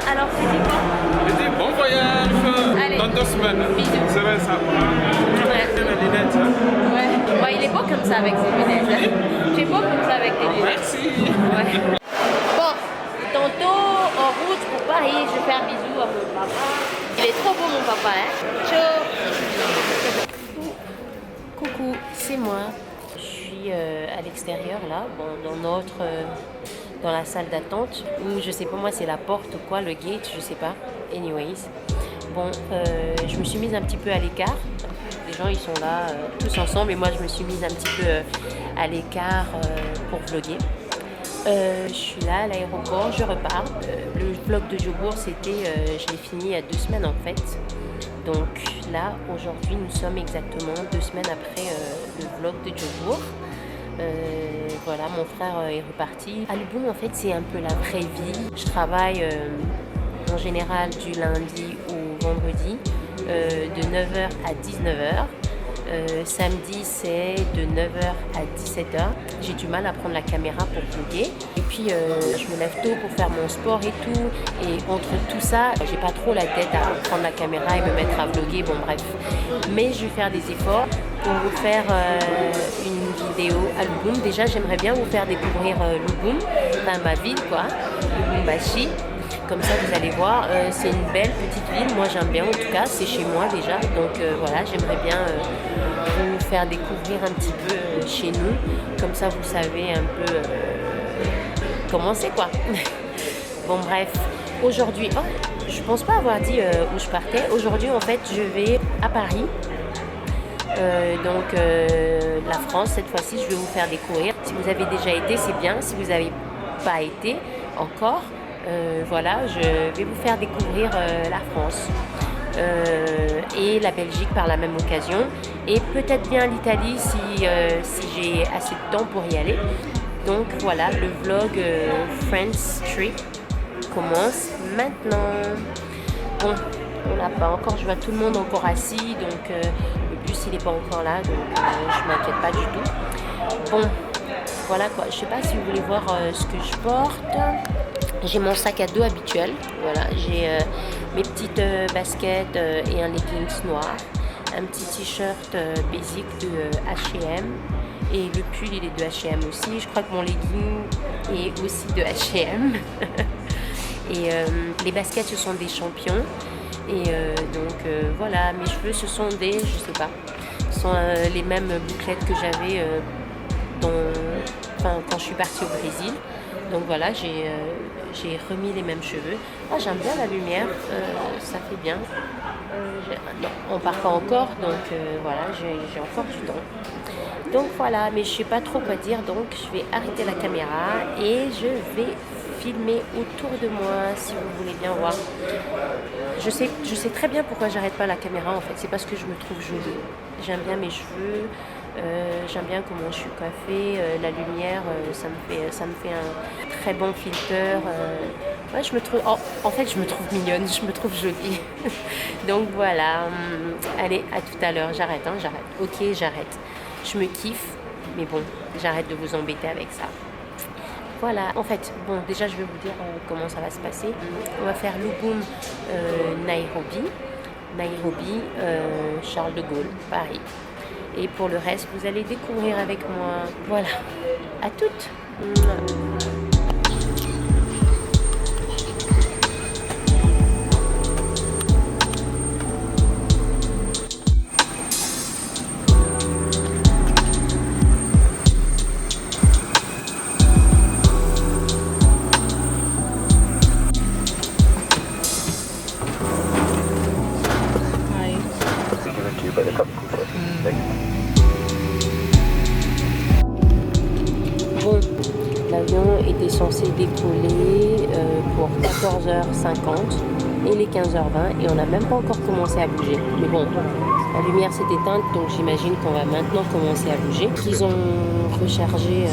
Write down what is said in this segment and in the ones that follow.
Alors, tu dis quoi? Je dis bon voyage. Allez. Dans 2 semaines. Bisous. C'est vrai ça. Ouais. C'est mes lunettes. Ouais. Ouais, il est beau comme ça avec ses lunettes. Tu es beau comme ça avec tes lunettes. Merci. Ouais. Bon, tantôt en route pour Paris, je vais faire un bisou à mon papa. Il est trop beau mon papa, hein. Ciao. Coucou, c'est moi. Je suis à l'extérieur là, bon, dans la salle d'attente, ou je sais pas moi c'est la porte ou quoi, le gate, je sais pas. Anyways, bon, je me suis mise un petit peu à l'écart. Les gens ils sont là tous ensemble et moi je me suis mise un petit peu à l'écart pour vlogger. Je suis là à l'aéroport, je repars. Le vlog de Jobourg, c'était, je l'ai fini il y a 2 semaines en fait. Donc là, aujourd'hui, nous sommes exactement 2 semaines après le vlog de Jobourg. Voilà, mon frère est reparti. Alboum, en fait, c'est un peu la vraie vie. Je travaille en général du lundi au vendredi, de 9h à 19h. Samedi c'est de 9h à 17h. J'ai du mal à prendre la caméra pour vlogger. Et puis je me lève tôt pour faire mon sport et tout. Et entre tout ça, j'ai pas trop la tête à prendre la caméra et me mettre à vlogger. Bon bref. Mais je vais faire des efforts pour vous faire une vidéo à Lubumbashi. Déjà j'aimerais bien vous faire découvrir Lubumbashi, enfin ma ville quoi. Lubumbashi. Comme ça vous allez voir, c'est une belle petite ville, moi j'aime bien en tout cas, c'est chez moi déjà, donc voilà, j'aimerais bien vous faire découvrir un petit peu chez nous, comme ça vous savez un peu comment c'est quoi. Bon bref, aujourd'hui, je pense pas avoir dit où je partais, aujourd'hui en fait je vais à Paris, donc la France cette fois-ci je vais vous faire découvrir. Si vous avez déjà été c'est bien, si vous n'avez pas été encore, voilà, je vais vous faire découvrir la France et la Belgique par la même occasion et peut-être bien l'Italie si j'ai assez de temps pour y aller. Donc voilà, le vlog France Trip commence maintenant. Bon, on n'a pas encore, je vois tout le monde encore assis, donc le bus il n'est pas encore là, donc je m'inquiète pas du tout. Bon, voilà quoi, je sais pas si vous voulez voir ce que je porte. J'ai mon sac à dos habituel, voilà, j'ai mes petites baskets et un leggings noir, un petit t-shirt basic de H&M et le pull il est de H&M aussi, je crois que mon legging est aussi de H&M et les baskets ce sont des Champions et donc voilà, mes cheveux ce sont des, je sais pas, ce sont les mêmes bouclettes que j'avais quand je suis partie au Brésil. Donc voilà, j'ai remis les mêmes cheveux. Ah, j'aime bien la lumière, ça fait bien. Non, on part pas encore, donc voilà, j'ai encore du temps. Donc voilà, mais je sais pas trop quoi dire, donc je vais arrêter la caméra et je vais filmer autour de moi, si vous voulez bien voir. Je sais très bien pourquoi j'arrête pas la caméra en fait, c'est parce que je me trouve jolie. J'aime bien mes cheveux. J'aime bien comment je suis coiffée, la lumière, ça me fait un très bon filtre. Ouais, je me trouve, en fait, je me trouve mignonne, je me trouve jolie. Donc voilà, allez, à tout à l'heure, j'arrête. Ok, j'arrête. Je me kiffe, mais bon, j'arrête de vous embêter avec ça. Voilà, en fait, bon, déjà, je vais vous dire comment ça va se passer. On va faire Lubumbashi, Nairobi, Charles de Gaulle, Paris. Et pour le reste, vous allez découvrir avec moi. Voilà, à toutes. Bon, l'avion était censé décoller pour 14h50 et les 15h20 et on n'a même pas encore commencé à bouger. Mais bon, la lumière s'est éteinte donc j'imagine qu'on va maintenant commencer à bouger. Ils ont rechargé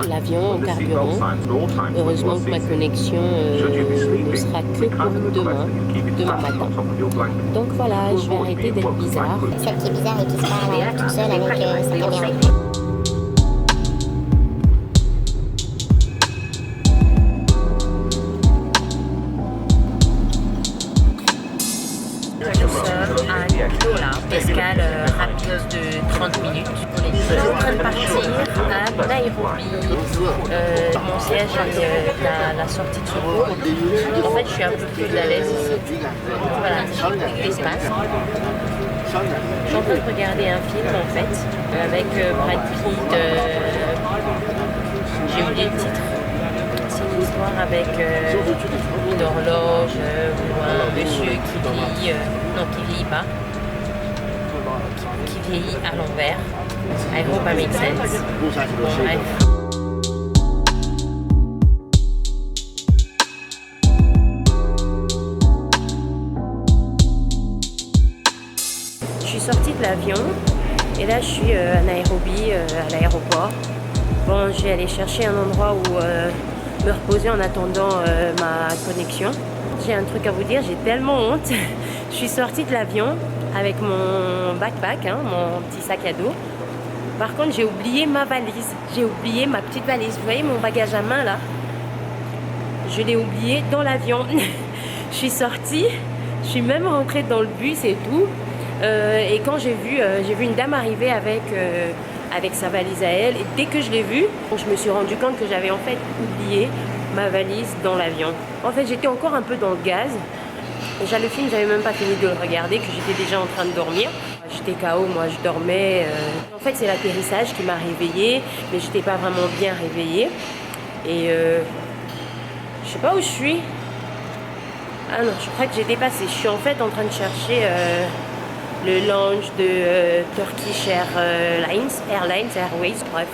l'avion en carburant. Heureusement que ma connexion ne sera que pour demain matin. Donc voilà, je vais arrêter d'être bizarre. Celle qui est bizarre et qui se parle tout seul avec sa caméra. partir à Nairobi. Mon siège est à la sortie de secours. En fait, je suis un peu plus à l'aise ici. Voilà, j'ai l'espace. Je suis en train de regarder un film en fait, avec Brad Pitt. J'ai oublié le titre. C'est une histoire avec une horloge ou un monsieur qui vit, non qui vieillit pas, qui vieillit à l'envers. I hope I make sense. Bon, bref. Je suis sortie de l'avion et là je suis à Nairobi, à l'aéroport. Bon, je vais aller chercher un endroit où me reposer en attendant ma connexion. J'ai un truc à vous dire, j'ai tellement honte. Je suis sortie de l'avion avec mon backpack, hein, mon petit sac à dos. Par contre, j'ai oublié ma valise. J'ai oublié ma petite valise. Vous voyez mon bagage à main là? Je l'ai oublié dans l'avion. Je suis sortie, je suis même rentrée dans le bus et tout. Et quand j'ai vu une dame arriver avec sa valise à elle. Et dès que je l'ai vue, je me suis rendu compte que j'avais en fait oublié ma valise dans l'avion. En fait, j'étais encore un peu dans le gaz. Déjà, le film, j'avais même pas fini de le regarder, que j'étais déjà en train de dormir. J'étais KO, moi, je dormais. En fait, c'est l'atterrissage qui m'a réveillée, mais j'étais pas vraiment bien réveillée. Et je sais pas où je suis. Ah non, je crois que j'ai dépassé. Je suis en fait en train de chercher le lounge de Turkish Airways, bref.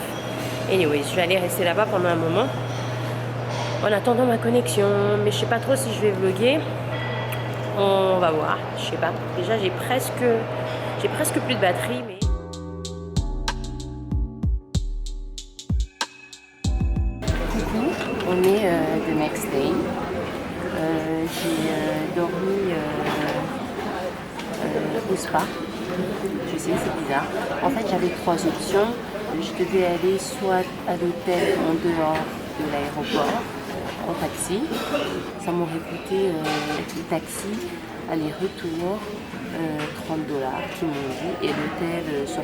Anyways, je vais aller rester là-bas pendant un moment en attendant ma connexion, mais je sais pas trop si je vais vlogger. On va voir, je sais pas. Déjà j'ai presque plus de batterie, mais coucou, on est the next day. J'ai dormi au spa. Je sais, c'est bizarre. En fait, j'avais trois options. Je devais aller soit à l'hôtel en dehors de l'aéroport, en taxi. Ça m'aurait coûté le taxi, aller-retour, $30 qu'ils m'ont dit, et l'hôtel, $60.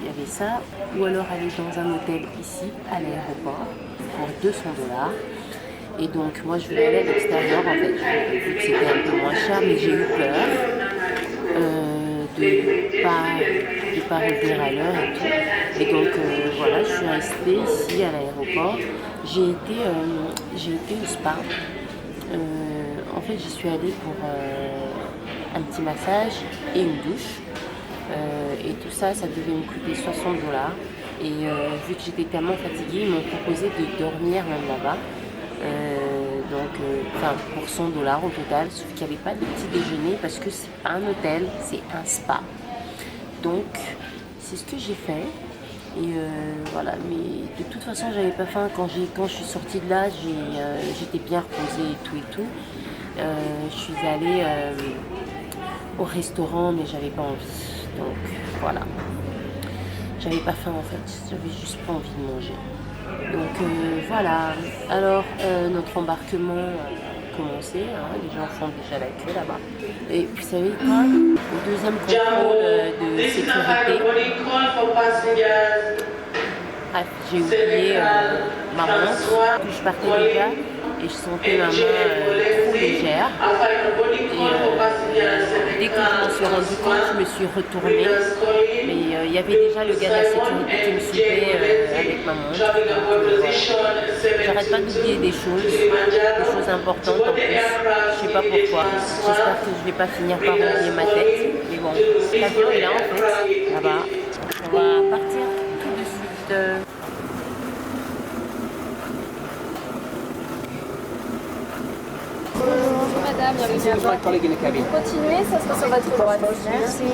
Il y avait ça. Ou alors aller dans un hôtel ici, à l'aéroport, pour $200. Et donc, moi, je voulais aller à l'extérieur, en fait, vu que c'était un peu moins cher, mais j'ai eu peur. De pas revenir à l'heure et tout. Et donc voilà, je suis restée ici à l'aéroport. J'ai été au spa. En fait, j'y suis allée pour un petit massage et une douche. Et tout ça, ça devait me coûter $60. Et vu que j'étais tellement fatiguée, ils m'ont proposé de dormir même là-bas. Pour $100 au total, sauf qu'il n'y avait pas de petit déjeuner parce que c'est pas un hôtel, c'est un spa. Donc c'est ce que j'ai fait. Et voilà, mais de toute façon j'avais pas faim quand je suis sortie de là, j'étais bien reposée et tout. Je suis allée au restaurant, mais j'avais pas envie. Donc voilà. J'avais pas faim en fait, j'avais juste pas envie de manger. Donc voilà, alors notre embarquement a commencé, hein, les gens font déjà la queue là-bas. Et vous savez quoi, au deuxième contrôle de sécurité, j'ai oublié ma montre, je partais déjà et je sentais ma main trop légère. Et dès que je m'en suis rendu compte, je me suis retournée. Mais il y avait déjà le gars de la sécurité qui me suivait avec ma montre. Voilà. J'arrête pas d'oublier des choses importantes en plus. Je sais pas pourquoi. J'espère que je vais pas finir par oublier ma tête. Mais bon, l'avion est là en fait, là-bas. On va partir tout de suite. Bonjour madame, bienvenue à bord. Vous continuez, ça sera sur votre droite. Merci.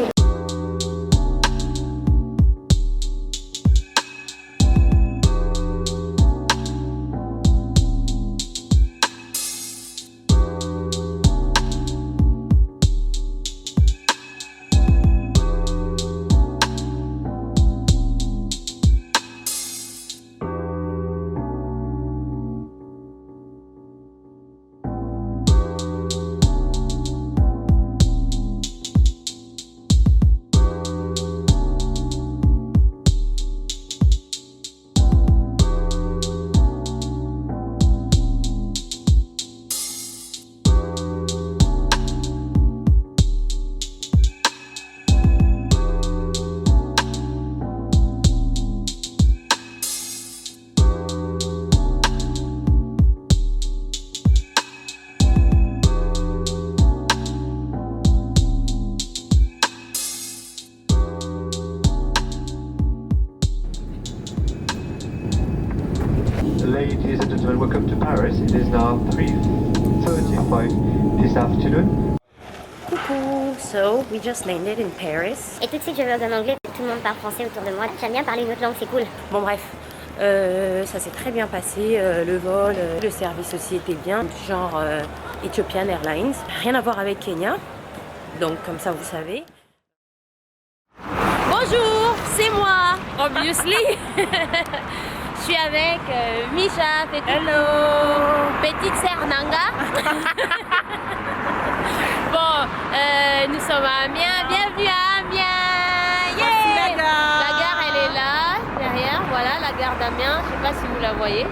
gentlemen, welcome to Paris. It is now 3:35 this afternoon. Coucou, so we just landed in Paris. Et tout de suite, je veux en anglais. Tout le monde parle français autour de moi. J'aime bien parler une autre langue, c'est cool. Bon bref, ça s'est très bien passé, le vol, le service aussi était bien, genre Ethiopian Airlines. Rien à voir avec Kenya, donc comme ça vous savez. Bonjour, c'est moi, obviously. Je suis avec Misha, hello, petite sœur Nanga. Bon, nous sommes à Amiens, bienvenue à Amiens. Yeah. La gare elle est là, derrière, voilà la gare d'Amiens, je sais pas si vous la voyez.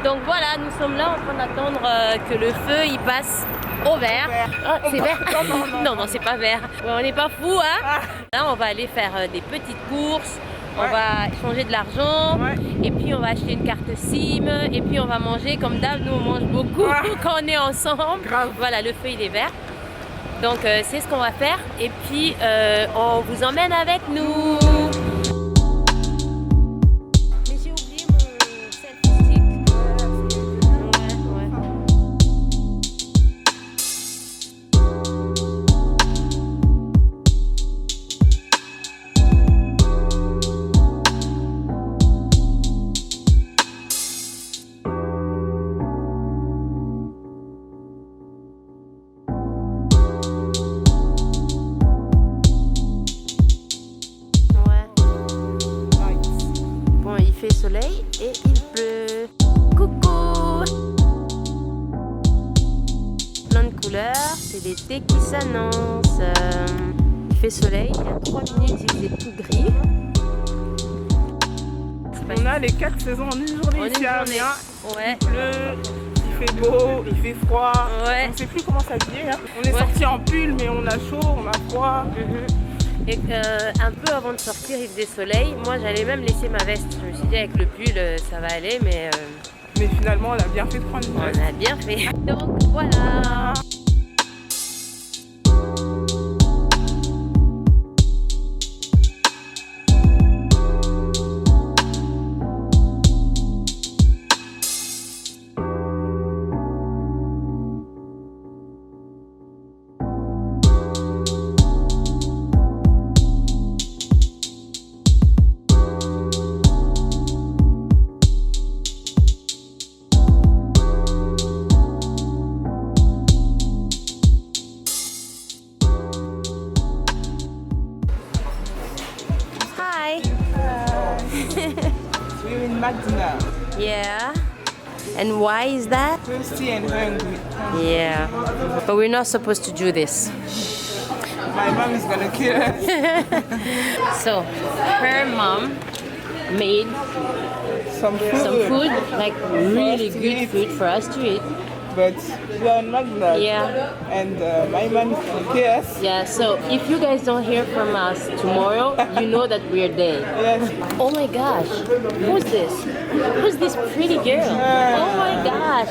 Donc voilà, nous sommes là en train d'attendre que le feu il passe au vert. Ah, c'est vert. Non, non, c'est pas vert. Ouais, on n'est pas fou, hein. Là, on va aller faire des petites courses. On va échanger de l'argent. Et puis, on va acheter une carte SIM. Et puis, on va manger. Comme d'hab, nous, on mange beaucoup quand on est ensemble. Voilà, le feu, il est vert. Donc, c'est ce qu'on va faire. Et puis, on vous emmène avec nous. Mais j'ai oublié mon selfie stick. Il fait soleil et il pleut. Coucou! Plein de couleurs, c'est l'été qui s'annonce. Il fait soleil, il y a 3 minutes il faisait tout gris. On a les 4 saisons en une journée ici à Amiens. Ouais. Il pleut, il fait beau, il fait froid. Ouais. On ne sait plus comment s'habiller. Hein. On est sorti en pull mais on a chaud, on a froid. Et un peu avant de sortir, il faisait soleil. Moi, j'allais même laisser ma veste. Je me suis dit, avec le pull, ça va aller, mais finalement, on a bien fait de prendre une veste. On a bien fait. Donc, voilà. We're in Magdala. Yeah. And why is that? Thirsty and hungry. Yeah. But we're not supposed to do this. My mom is gonna kill us. So, her mom made Some food, like really good food for us to eat. But we are in Magdala. Yeah. And my mom is gonna kill us. Yeah, so if you guys don't hear from us tomorrow, you know that we're dead. Yes. Oh my gosh, who's this? Who's this pretty girl? Oh my gosh.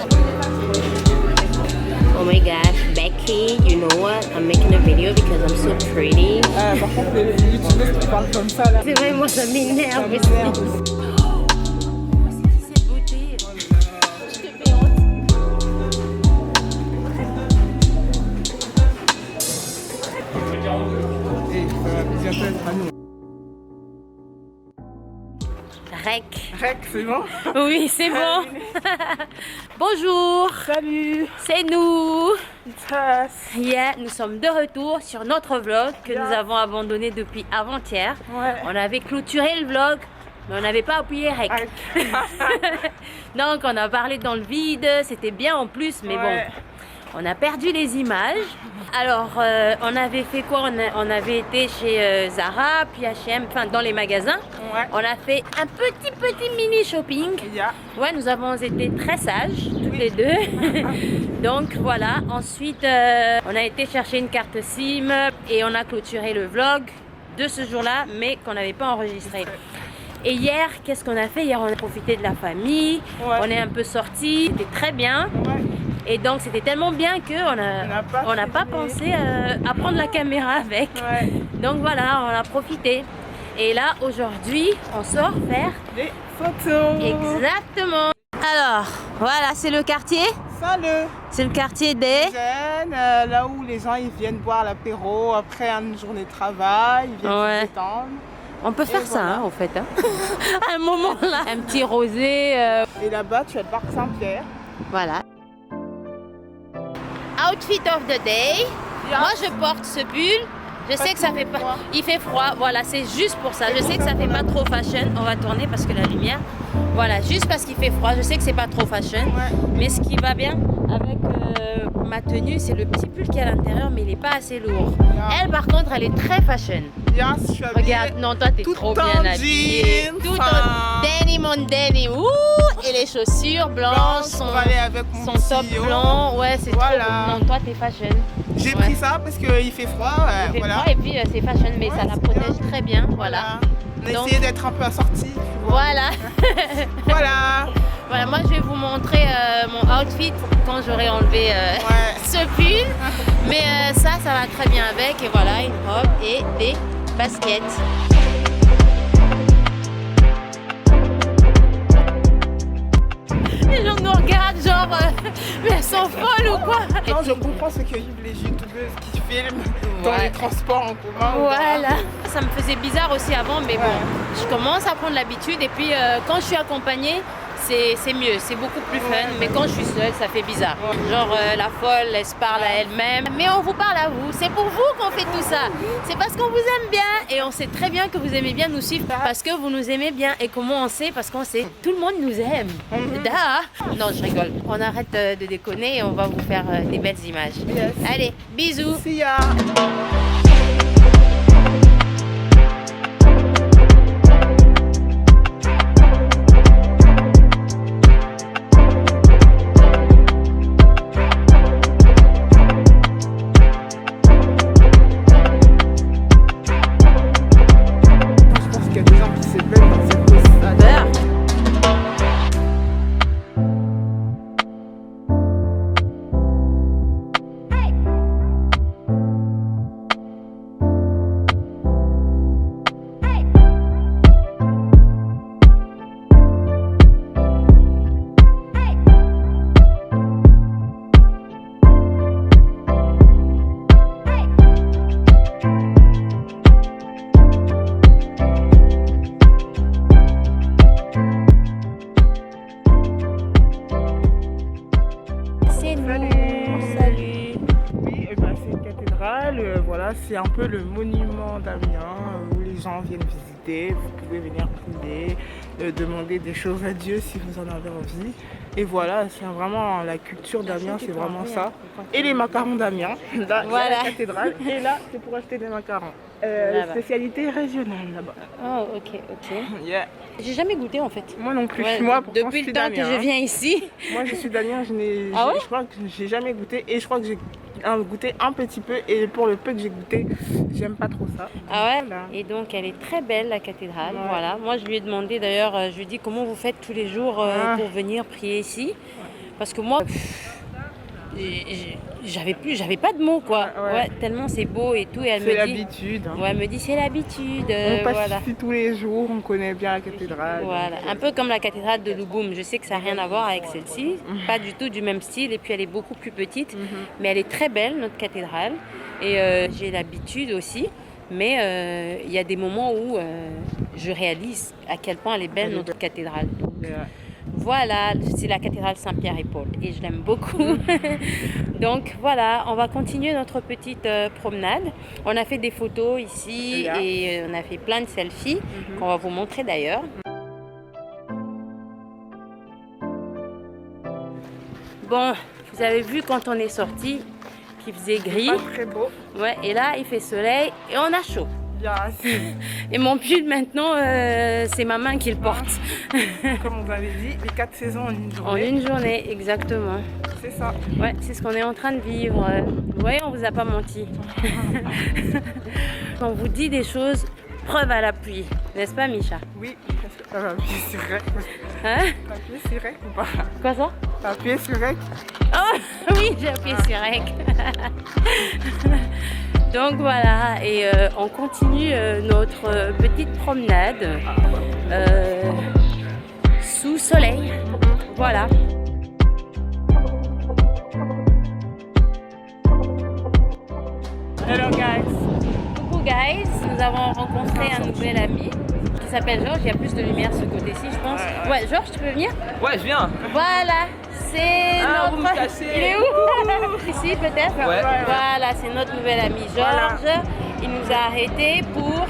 Oh my gosh, Becky, you know what? I'm making a video because I'm so pretty. Par contre, les youtubeurs qui parlent comme ça là. C'est vrai, moi ça m'énerve. Rec, c'est bon? Oui, c'est bon. Bonjour. Salut. C'est nous. It's us. Yeah, nous sommes de retour sur notre vlog que nous avons abandonné depuis avant-hier. Ouais. On avait clôturé le vlog, mais on n'avait pas appuyé rec. Donc on a parlé dans le vide, c'était bien en plus, mais bon. On a perdu les images. Alors, on avait fait quoi? On avait été chez Zara, puis H&M, enfin dans les magasins. Ouais. On a fait un petit mini shopping. Yeah. Ouais, nous avons été très sages, toutes les deux. Donc voilà, ensuite on a été chercher une carte SIM et on a clôturé le vlog de ce jour-là, mais qu'on n'avait pas enregistré. Et hier, qu'est-ce qu'on a fait? Hier, on a profité de la famille, on est un peu sortis, c'était très bien. Et donc c'était tellement bien qu'on n'a pas pensé à prendre la caméra avec. Donc voilà, on a profité. Et là aujourd'hui on sort faire des photos. Exactement. Alors, voilà, c'est le quartier. Salut. C'est le quartier des... Jeunes, là où les gens ils viennent boire l'apéro après une journée de travail, ils viennent se détendre. On peut faire ça, voilà. hein, en fait. Hein. À un moment là, un petit rosé. Et là-bas, tu as le parc Saint-Pierre. Voilà. Outfit of the day. Moi, je porte ce pull. Je sais que ça fait pas... Il fait froid, voilà, c'est juste pour ça. Je sais que ça fait pas trop fashion. On va tourner parce que la lumière... Voilà, juste parce qu'il fait froid. Je sais que c'est pas trop fashion. Mais ce qui va bien avec ma tenue, c'est le petit pull qui est à l'intérieur, mais il n'est pas assez lourd. Elle, par contre, elle est très fashion. Je suis habillée. Regarde, non, toi, t'es trop bien habillée. Tout en denim on denim. Ouh, et les chaussures blanches, son top blanc. Ouais, c'est trop beau. Non, toi, t'es fashion. J'ai pris ça parce qu'il fait froid. Il fait froid et puis c'est fashion, mais ça la protège très bien. Voilà. On a essayé d'être un peu assorti. Voilà. Voilà. Voilà, moi je vais vous montrer mon outfit quand j'aurai enlevé ce pull. Mais ça va très bien avec. Et voilà, une robe et des baskets. Les gens nous regardent genre, mais elles sont folles ou quoi? Non, je comprends ce que vivent les youtubeuses qui filment dans les transports en commun. Voilà. Ça me faisait bizarre aussi avant, mais bon, je commence à prendre l'habitude. Et puis quand je suis accompagnée, c'est mieux, c'est beaucoup plus fun. Mais quand je suis seule, ça fait bizarre. Genre la folle, elle se parle à elle-même. Mais on vous parle à vous. C'est pour vous qu'on fait tout ça. C'est parce qu'on vous aime bien. Et on sait très bien que vous aimez bien nous suivre parce que vous nous aimez bien. Et comment on sait? Parce qu'on sait, tout le monde nous aime. Non, je rigole. On arrête de déconner et on va vous faire des belles images. Allez, bisous. See ya. Voilà, c'est un peu le monument d'Amiens où les gens viennent visiter. Vous pouvez venir prier, demander des choses à Dieu si vous en avez envie. Et voilà, c'est vraiment la culture d'Amiens, c'est vraiment ça. Et les macarons d'Amiens, là, voilà. La cathédrale. Et là, c'est pour acheter des macarons. Spécialité régionale là-bas. Oh, ok. Yeah. J'ai jamais goûté en fait. Moi non plus. Moi, depuis le temps que je viens ici. Moi, je suis d'Amiens, je crois que j'ai jamais goûté. Et je crois que j'ai goûté un petit peu. Et pour le peu que j'ai goûté, j'aime pas trop ça. Ah ouais. Voilà. Et donc, elle est très belle la cathédrale. Ouais. Voilà. Moi, je lui ai demandé d'ailleurs, je lui ai dit comment vous faites tous les jours pour venir prier ici. Parce que moi, j'avais pas de mots quoi. Ouais, tellement c'est beau et tout. Et elle me dit. C'est l'habitude. Hein. Ouais, elle me dit c'est l'habitude. On passe ici tous les jours, on connaît bien la cathédrale. Voilà, un peu comme la cathédrale de Louboum. Je sais que ça n'a rien à voir avec celle-ci, pas du tout du même style. Et puis elle est beaucoup plus petite, mais elle est très belle notre cathédrale. Et j'ai l'habitude aussi. Mais il y a des moments où je réalise à quel point elle est belle notre cathédrale. Voilà, c'est la cathédrale Saint-Pierre et Paul et je l'aime beaucoup. Donc voilà, on va continuer notre petite promenade. On a fait des photos ici et on a fait plein de selfies qu'on va vous montrer d'ailleurs. Bon, vous avez vu quand on est sorti qu'il faisait gris. Pas très beau. Ouais, et là il fait soleil et on a chaud. Et mon pull maintenant, c'est ma main qui le porte. Comme on vous avait dit, les 4 saisons en une journée. En une journée, exactement. C'est ça. Ouais, c'est ce qu'on est en train de vivre. Vous voyez, on vous a pas menti. On vous dit des choses, preuve à l'appui. N'est-ce pas, Micha? Oui, parce que t'as appuyé sur REC. Hein? T'as appuyé sur REC ou pas? Quoi ça? T'as appuyé sur REC? Oh oui, j'ai appuyé sur REC. Donc voilà, et on continue notre petite promenade sous soleil. voilà. Hello guys. Coucou guys, nous avons rencontré un nouvel ami qui s'appelle Georges. Il y a plus de lumière ce côté-ci, je pense. Ouais, Georges, tu peux venir? Ouais, je viens. Voilà, c'est Ah, notre... vous me cassez. Il est où? Ici peut-être? Ouais. Voilà, c'est notre nouvel ami Georges. Voilà. Il nous a arrêtés pour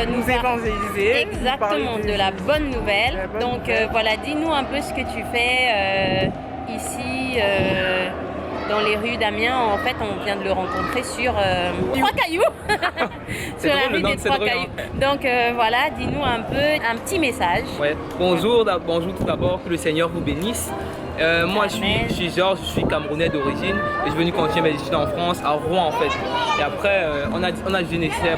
Nous évangéliser. Exactement, de la bonne nouvelle. Donc voilà, dis-nous un peu ce que tu fais ici dans les rues d'Amiens. En fait, on vient de le rencontrer sur Trois Cailloux. Sur la drôle, le rue nom des de cette Trois rue, Cailloux. Donc voilà, dis-nous un peu un petit message. Ouais. Bonjour tout d'abord, que le Seigneur vous bénisse. Moi je suis Georges, je suis camerounais d'origine et je suis venu continuer mes études en France, à Rouen en fait. Et après on a dit nécessaire,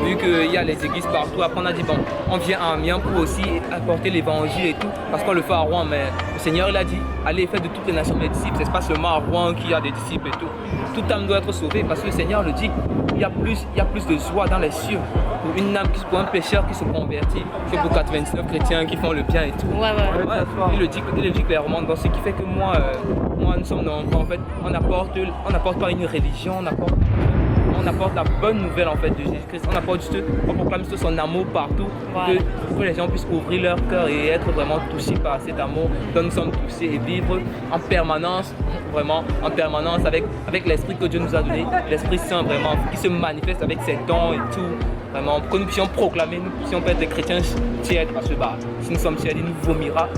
vu qu'il y a les églises partout, après on a dit bon, on vient à Amiens pour aussi apporter l'évangile et tout, parce qu'on le fait à Rouen, mais le Seigneur il a dit allez faire de toutes les nations mes disciples, c'est pas seulement à Rouen qu'il y a des disciples et tout. Toute âme doit être sauvée parce que le Seigneur le dit, il y a plus de joie dans les cieux pour une âme, pour un pécheur qui se convertit que pour 99 chrétiens qui font le bien et tout. Ouais. Il le dit clairement, donc ce qui fait que moi nous sommes en fait, on n'apporte pas une religion, on apporte la bonne nouvelle en fait de Jésus-Christ, on proclame juste son amour partout, Voilà. que les gens puissent ouvrir leur cœur et être vraiment touchés par cet amour dont nous sommes touchés et vivre en permanence, vraiment en permanence avec l'esprit que Dieu nous a donné, l'Esprit Saint vraiment, qui se manifeste avec ses dons et tout, vraiment, pour que nous puissions proclamer, nous puissions être des chrétiens tièdes, parce que si nous sommes tièdes, il nous vomira.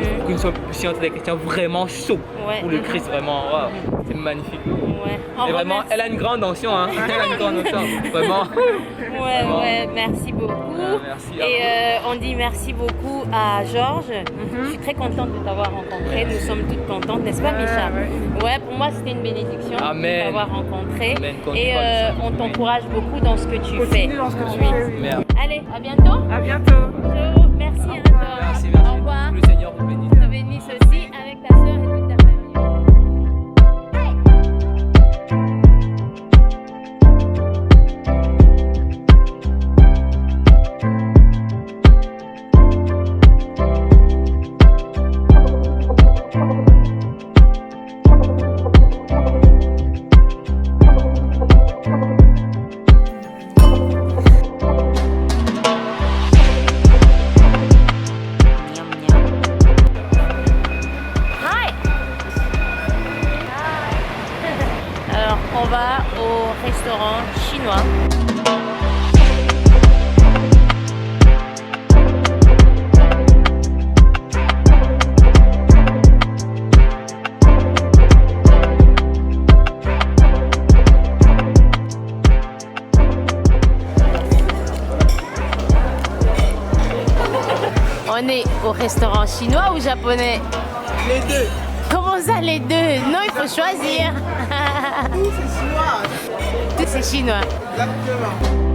Pour que nous puissions être des chrétiens vraiment chauds pour le Christ, vraiment, wow, c'est magnifique. Ouais. Et vraiment, elle a une grande onction, hein. Elle a une grande onction, vraiment. Ouais, merci beaucoup. Merci à Et on dit merci beaucoup à Georges. Je suis très contente de t'avoir rencontré. Nous sommes toutes contentes, n'est-ce pas, Micha? Ouais, pour moi, c'était une bénédiction de t'avoir rencontré. Amen. Et on t'encourage beaucoup dans ce que tu fais. Dans ce que tu fais. Merde. Allez, à bientôt. À bientôt. Ciao. Merci, hein, Georges. Merci. Au revoir. Que le Seigneur vous bénisse. Te bénisse aussi avec ta soeur et toute ta famille. Alors, on va au restaurant chinois. On est au restaurant chinois ou japonais? Les deux. Comment ça les deux? Non, il faut choisir. Tout c'est chinois. Tout c'est chinois. Exactement.